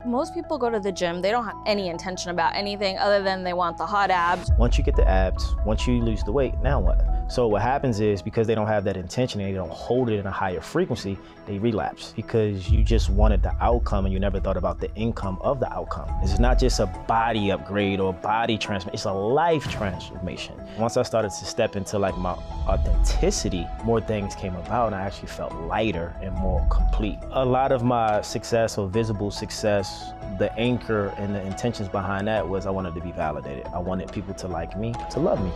Most people go to the gym, they don't have any intention about anything other than they want the hot abs. Once you get the abs, once you lose the weight, now what? So what happens is, because they don't have that intention and they don't hold it in a higher frequency, they relapse because you just wanted the outcome and you never thought about the income of the outcome. It's not just a body upgrade or body transformation, it's a life transformation. Once I started to step into like my authenticity, more things came about and I actually felt lighter and more complete. A lot of my success or visible success, the anchor and the intentions behind that was I wanted to be validated. I wanted people to like me, to love me.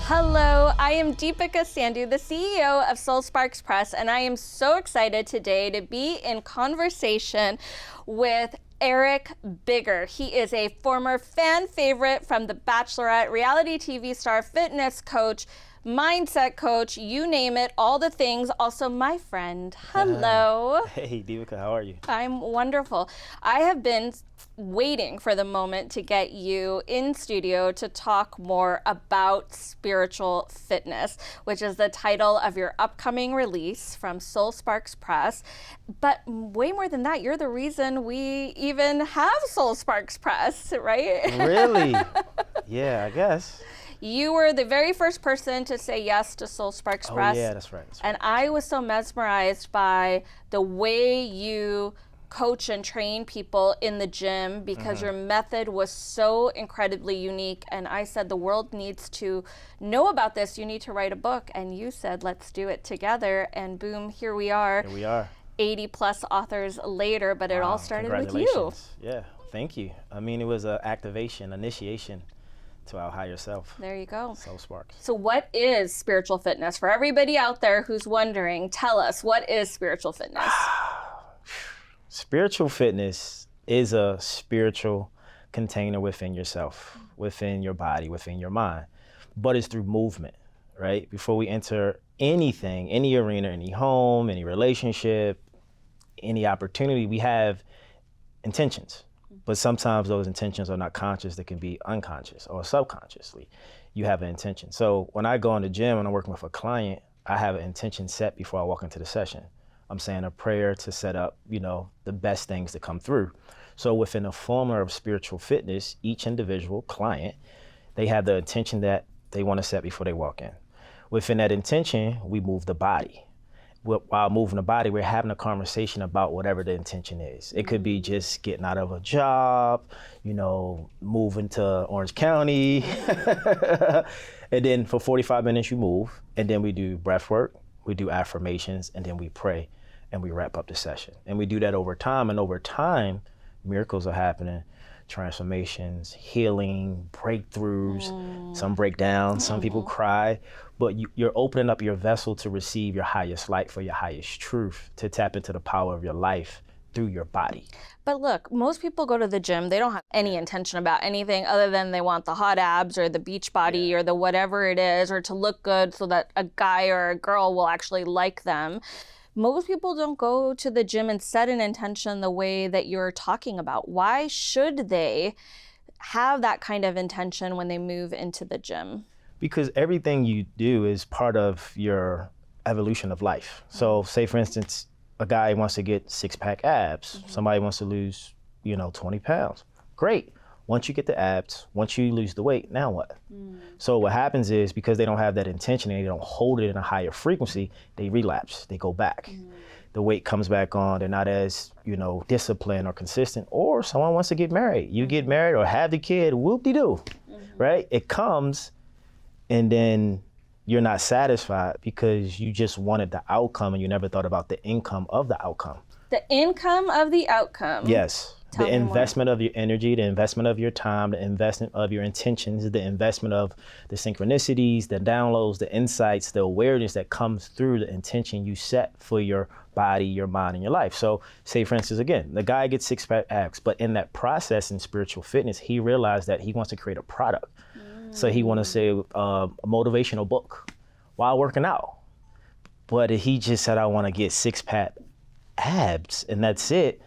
Hello, I am Deepika Sandhu, the CEO of Soul Sparks Press, and I am so excited today to be in conversation with Eric Bigger. He is a former fan favorite from The Bachelorette, reality TV star, fitness coach, mindset coach, you name it, all the things. Also my friend. Hello. Hey, Deepika, how are you? I'm wonderful. I have been waiting for the moment to get you in studio to talk more about spiritual fitness, which is the title of your upcoming release from Soul Sparks Press. But way more than that, you're the reason we even have Soul Sparks Press, right? Really? Yeah, I guess. You were the very first person to say yes to Soul Sparks Press. Oh yeah, that's right. And I was so mesmerized by the way you coach and train people in the gym because your method was so incredibly unique. And I said, the world needs to know about this. You need to write a book. And you said, let's do it together. And boom, here we are. Here we are. 80 plus authors later, but it all started with you. Congratulations. Yeah, thank you. I mean, it was an activation, initiation to our higher self. There you go. Soul Sparks. So what is spiritual fitness? For everybody out there who's wondering, tell us, what is spiritual fitness? Spiritual fitness is a spiritual container within yourself, within your body, within your mind, but it's through movement, right? Before we enter anything, any arena, any home, any relationship, any opportunity, we have intentions. But sometimes those intentions are not conscious, they can be unconscious or subconsciously. You have an intention. So when I go in the gym and I'm working with a client, I have an intention set before I walk into the session. I'm saying a prayer to set up, the best things to come through. So within the formula of spiritual fitness, each individual client, they have the intention that they want to set before they walk in. Within that intention, we move the body. While moving the body, we're having a conversation about whatever the intention is. It could be just getting out of a job, moving to Orange County. And then for 45 minutes you move, and then we do breath work, we do affirmations, and then we pray, and we wrap up the session. And we do that over time, and over time, miracles are happening. Transformations, healing, breakthroughs, some break down, some people cry, but you're opening up your vessel to receive your highest light for your highest truth, to tap into the power of your life through your body. But look, most people go to the gym, they don't have any intention about anything other than they want the hot abs or the beach body or the whatever it is, or to look good so that a guy or a girl will actually like them. Most people don't go to the gym and set an intention the way that you're talking about. Why should they have that kind of intention when they move into the gym? Because everything you do is part of your evolution of life. So say, for instance, a guy wants to get six-pack abs. Somebody wants to lose, 20 pounds. Great. Once you get the abs, once you lose the weight, now what? So what happens is, because they don't have that intention and they don't hold it in a higher frequency, they relapse, they go back. The weight comes back on, they're not as, disciplined or consistent. Or someone wants to get married. You get married or have the kid, whoop-de-doo, right? It comes, and then you're not satisfied because you just wanted the outcome and you never thought about the income of the outcome. The income of the outcome. Yes. Tell the me investment more. of your energy, the investment of your time, the investment of your intentions, the investment of the synchronicities, the downloads, the insights, the awareness that comes through the intention you set for your body, your mind, and your life. So say, for instance, again, the guy gets six-pack abs, but in that process in spiritual fitness, he realized that he wants to create a product. So he wants to say a motivational book while working out. But if he just said, I want to get six-pack abs, and that's it,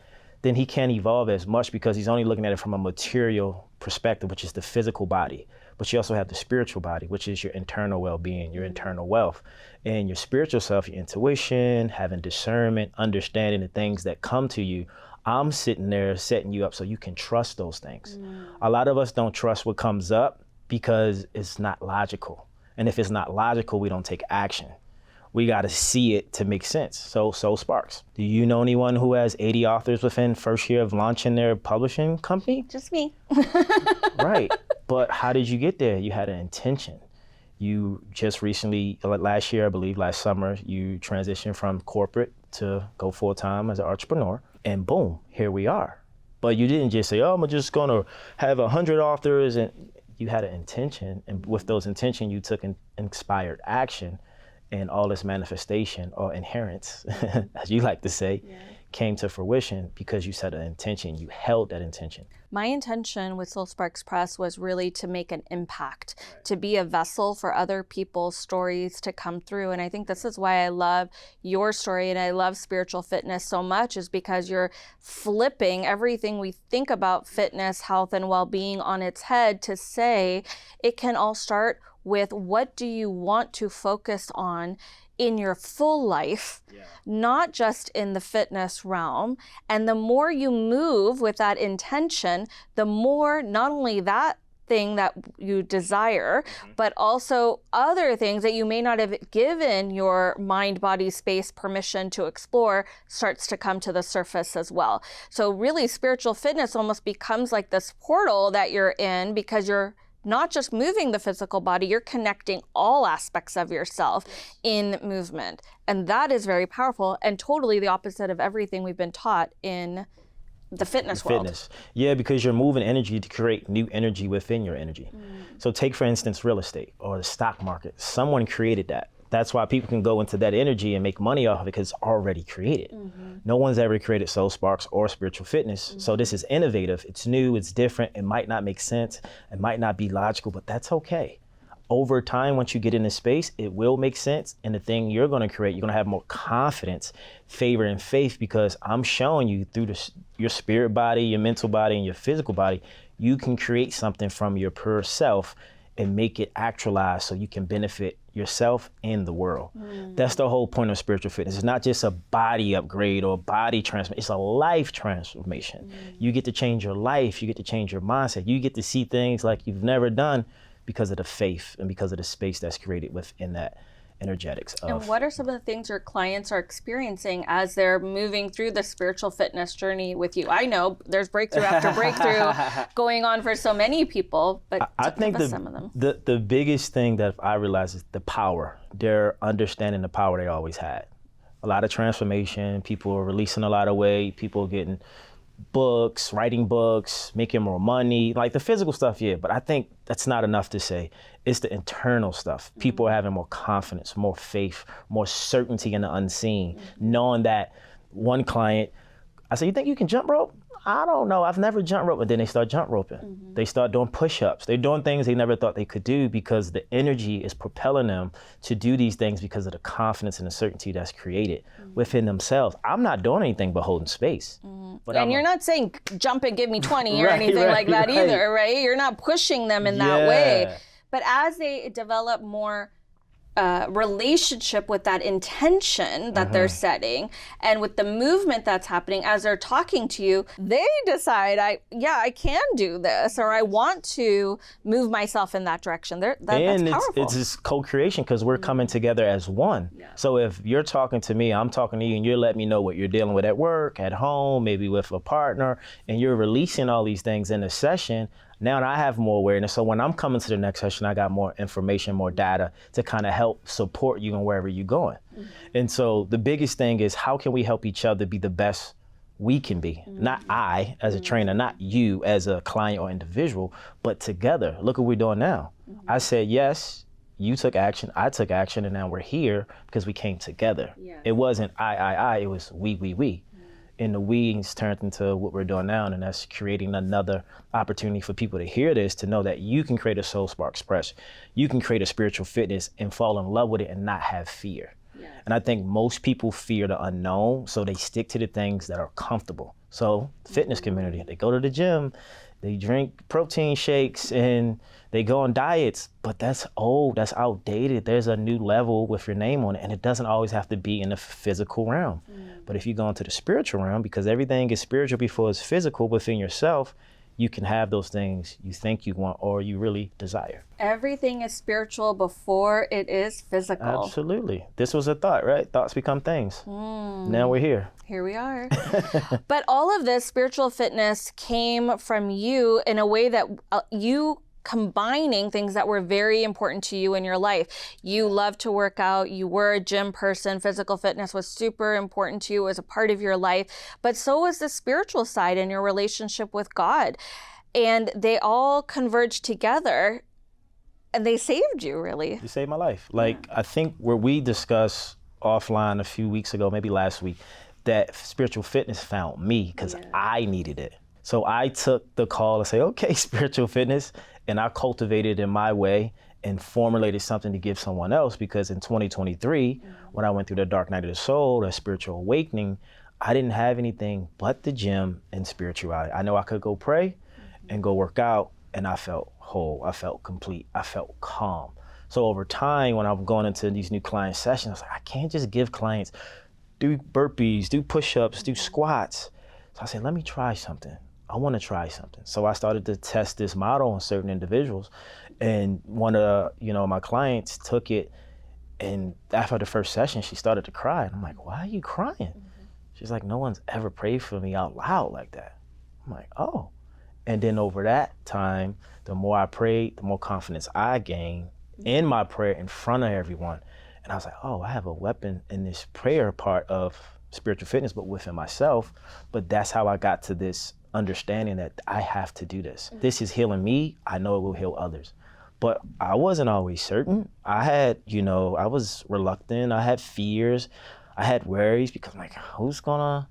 then he can't evolve as much because he's only looking at it from a material perspective, which is the physical body. But you also have the spiritual body, which is your internal well-being, your internal wealth. And your spiritual self, your intuition, having discernment, understanding the things that come to you I'm sitting there setting you up so you can trust those things. A lot of us don't trust what comes up because it's not logical. And if it's not logical, we don't take action. We got to see it to make sense. So Sparks, do you know anyone who has 80 authors within first year of launching their publishing company? Just me. Right. But how did you get there? You had an intention. You just recently, last year, I believe, last summer, you transitioned from corporate to go full-time as an entrepreneur. And boom, here we are. But you didn't just say, oh, I'm just going to have 100 authors. And you had an intention. And with those intentions, you took an inspired action. And all this manifestation or inherence, as you like to say, came to fruition because you set an intention. You held that intention. My intention with Soul Sparks Press was really to make an impact, to be a vessel for other people's stories to come through. And I think this is why I love your story and I love spiritual fitness so much, is because you're flipping everything we think about fitness, health, and well-being on its head to say it can all start with what do you want to focus on in your full life, not just in the fitness realm. And the more you move with that intention, the more not only that thing that you desire, but also other things that you may not have given your mind, body, space permission to explore starts to come to the surface as well. So really spiritual fitness almost becomes like this portal that you're in, because you're not just moving the physical body, you're connecting all aspects of yourself in movement. And that is very powerful and totally the opposite of everything we've been taught in the fitness world. Yeah, because you're moving energy to create new energy within your energy. So take, for instance, real estate or the stock market. Someone created that. That's why people can go into that energy and make money off of it, because it's already created. No one's ever created Soul Sparks or spiritual fitness. So this is innovative. It's new. It's different. It might not make sense. It might not be logical, but that's okay. Over time, once you get in this space, it will make sense. And the thing you're going to create, you're going to have more confidence, favor, and faith, because I'm showing you through your spirit body, your mental body, and your physical body, you can create something from your pure self and make it actualize so you can benefit yourself and the world. That's the whole point of spiritual fitness. It's not just a body upgrade or a body transformation. It's a life transformation. You get to change your life. You get to change your mindset. You get to see things like you've never done because of the faith and because of the space that's created within that energetics of. And what are some of the things your clients are experiencing as they're moving through the spiritual fitness journey with you? I know there's breakthrough after breakthrough going on for so many people, but I think some of them. The biggest thing that I realize is the power. They're understanding the power they always had. A lot of transformation, people are releasing a lot of weight, people are getting books, writing books, making more money, like the physical stuff, yeah, but I think that's not enough to say. It's the internal stuff. People are having more confidence, more faith, more certainty in the unseen, knowing that one client, I said, you think you can jump rope? I don't know, I've never jumped rope, but then they start jump roping. They start doing push-ups. They're doing things they never thought they could do because the energy is propelling them to do these things because of the confidence and the certainty that's created within themselves. I'm not doing anything but holding space. But and you're not saying jump and give me 20 or anything like that either, right? You're not pushing them in that way. But as they develop more relationship with that intention that they're setting and with the movement that's happening as they're talking to you, they decide, I can do this, or I want to move myself in that direction. That's powerful. It's this co-creation because we're coming together as one. So if you're talking to me, I'm talking to you, and you're letting me know what you're dealing with at work, at home, maybe with a partner, and you're releasing all these things in a session, now I have more awareness. So when I'm coming to the next session, I got more information, more data to kind of help support you in wherever you're going. And so the biggest thing is, how can we help each other be the best we can be? Not I as a trainer, not you as a client or individual, but together. Look what we're doing now. I said yes, you took action, I took action, and now we're here because we came together. It wasn't I, it was we. And the we's turned into what we're doing now, and that's creating another opportunity for people to hear this, to know that you can create a Soul Sparks Press. You can create a spiritual fitness and fall in love with it and not have fear. And I think most people fear the unknown, so they stick to the things that are comfortable. So fitness community, they go to the gym, they drink protein shakes and they go on diets, but that's old, that's outdated. There's a new level with your name on it, and it doesn't always have to be in the physical realm. But if you go into the spiritual realm, because everything is spiritual before it's physical within yourself, you can have those things you think you want or you really desire. Everything is spiritual before it is physical. Absolutely. This was a thought, right? Thoughts become things. Now we're here. Here we are. But all of this spiritual fitness came from you in a way that you combining things that were very important to you in your life. You love to work out. You were a gym person. Physical fitness was super important to you as a part of your life. But so was the spiritual side and your relationship with God. And they all converged together and they saved you, really. You saved my life. Like, I think where we discussed offline a few weeks ago, maybe last week, that spiritual fitness found me because I needed it. So I took the call and say, okay, spiritual fitness, and I cultivated it in my way and formulated something to give someone else, because in 2023, when I went through the dark night of the soul, that spiritual awakening, I didn't have anything but the gym and spirituality. I know I could go pray and go work out, and I felt whole, I felt complete, I felt calm. So over time, when I'm going into these new client sessions, I was like, I can't just give clients, do burpees, do push-ups, do squats. So I said, let me try something. I want to try something. So I started to test this model on certain individuals. And one of my clients took it, and after the first session, she started to cry. And I'm like, why are you crying? She's like, no one's ever prayed for me out loud like that. I'm like, oh. And then over that time, the more I prayed, the more confidence I gained in my prayer in front of everyone. And I was like, oh, I have a weapon in this prayer part of spiritual fitness, but within myself. But that's how I got to this understanding that I have to do this. This is healing me. I know it will heal others. But I wasn't always certain. I had, I was reluctant. I had fears. I had worries because I'm like, who's gonna,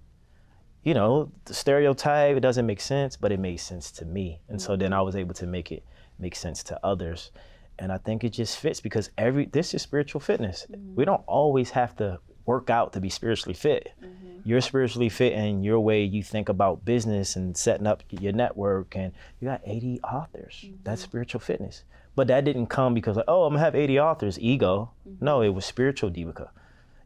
the stereotype, it doesn't make sense, but it made sense to me. And so then I was able to make it make sense to others. And I think it just fits because this is spiritual fitness. We don't always have to work out to be spiritually fit. You're spiritually fit in your way you think about business and setting up your network, and you got 80 authors. That's spiritual fitness. But that didn't come because, I'm gonna have 80 authors, ego. No, it was spiritual, Deepika.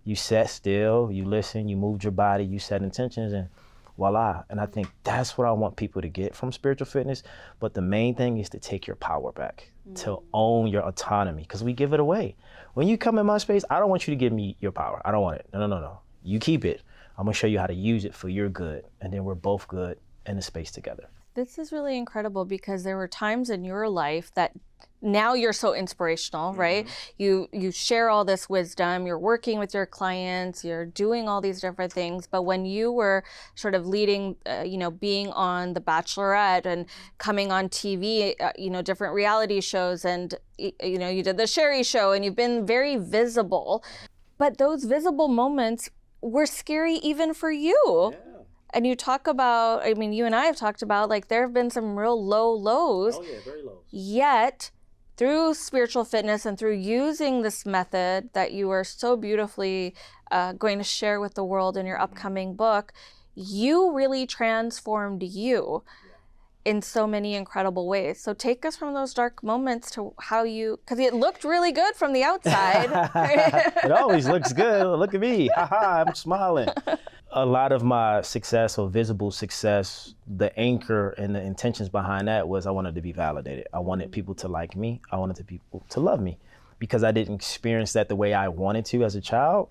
You sat still, you listened, you moved your body, you set intentions, and voila. And I think that's what I want people to get from spiritual fitness. But the main thing is to take your power back, to own your autonomy, because we give it away. When you come in my space, I don't want you to give me your power. I don't want it. No. You keep it. I'm gonna show you how to use it for your good. And then we're both good in the space together. This is really incredible because there were times in your life that now you're so inspirational, right? You share all this wisdom, you're working with your clients, you're doing all these different things. But when you were sort of leading, being on The Bachelorette and coming on TV, different reality shows, and, you did the Sherry Show, and you've been very visible. But those visible moments were scary even for you. Yeah. And you talk about, you and I have talked about, like, there have been some real low lows. Oh yeah, very low. Yet, through spiritual fitness and through using this method that you are so beautifully going to share with the world in your upcoming book, you really transformed you in so many incredible ways. So take us from those dark moments to how because it looked really good from the outside. It always looks good. Look at me. I'm smiling. A lot of my success or visible success, the anchor and the intentions behind that was I wanted to be validated. I wanted people to like me. I wanted people to love me because I didn't experience that the way I wanted to as a child.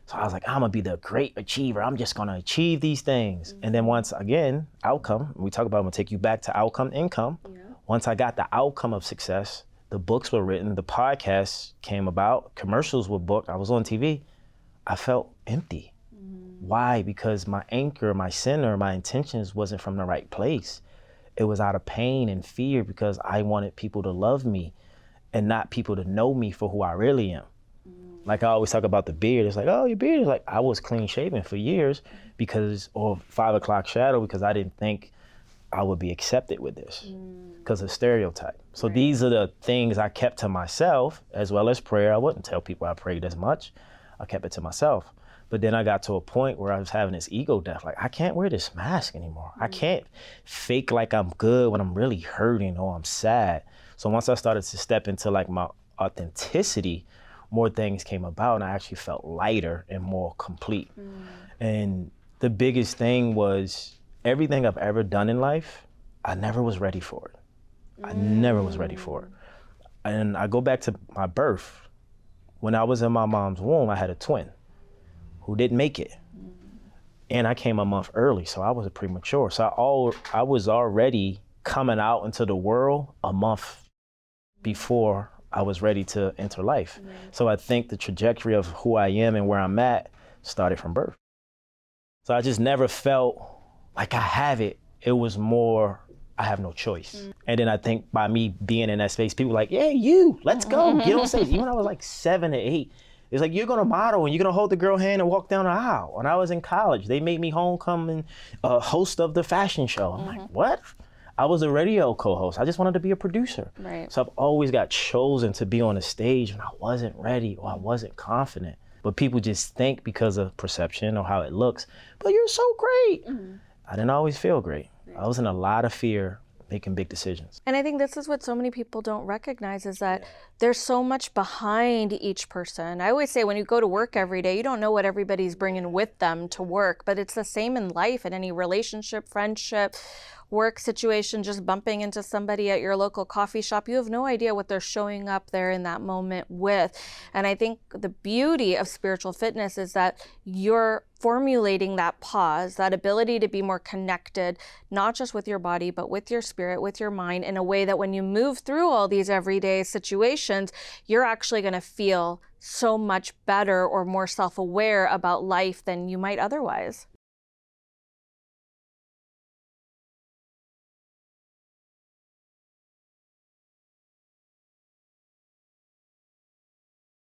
So I was like, I'm gonna be the great achiever. I'm just gonna achieve these things. And then once again, outcome, we talk about, I'm gonna take you back to outcome, income. Yeah. Once I got the outcome of success, the books were written, the podcasts came about, commercials were booked, I was on TV, I felt empty. Why? Because my anchor, my center, my intentions wasn't from the right place. It was out of pain and fear because I wanted people to love me and not people to know me for who I really am. Like I always talk about the beard. It's like, oh, your beard is like, I was clean shaven for years or 5 o'clock shadow because I didn't think I would be accepted with this because of stereotype. So these are the things I kept to myself as well as prayer. I wouldn't tell people I prayed as much. I kept it to myself. But then I got to a point where I was having this ego death. Like, I can't wear this mask anymore. I can't fake like I'm good when I'm really hurting or I'm sad. So once I started to step into like my authenticity, more things came about and I actually felt lighter and more complete. And the biggest thing was everything I've ever done in life, I never was ready for it. I never was ready for it. And I go back to my birth. When I was in my mom's womb, I had a twin who didn't make it. And I came a month early, so I was premature. So I was already coming out into the world a month before I was ready to enter life. So I think the trajectory of who I am and where I'm at started from birth. So I just never felt like I have it. It was more, I have no choice. And then I think by me being in that space, people were like, yeah, you, let's go, get on stage. Even when I was like 7 or 8, it's like, you're gonna model and you're gonna hold the girl hand and walk down the aisle. When I was in college, they made me homecoming host of the fashion show. I'm like, what? I was a radio co-host. I just wanted to be a producer. Right. So I've always got chosen to be on a stage when I wasn't ready or I wasn't confident. But people just think because of perception or how it looks, but you're so great. I didn't always feel great. I was in a lot of fear making big decisions. And I think this is what so many people don't recognize is that there's so much behind each person. I always say when you go to work every day, you don't know what everybody's bringing with them to work, but it's the same in life, in any relationship, friendship, work situation, just bumping into somebody at your local coffee shop. You have no idea what they're showing up there in that moment with. And I think the beauty of spiritual fitness is that you're formulating that pause, that ability to be more connected, not just with your body, but with your spirit, with your mind, in a way that when you move through all these everyday situations, you're actually going to feel so much better or more self-aware about life than you might otherwise.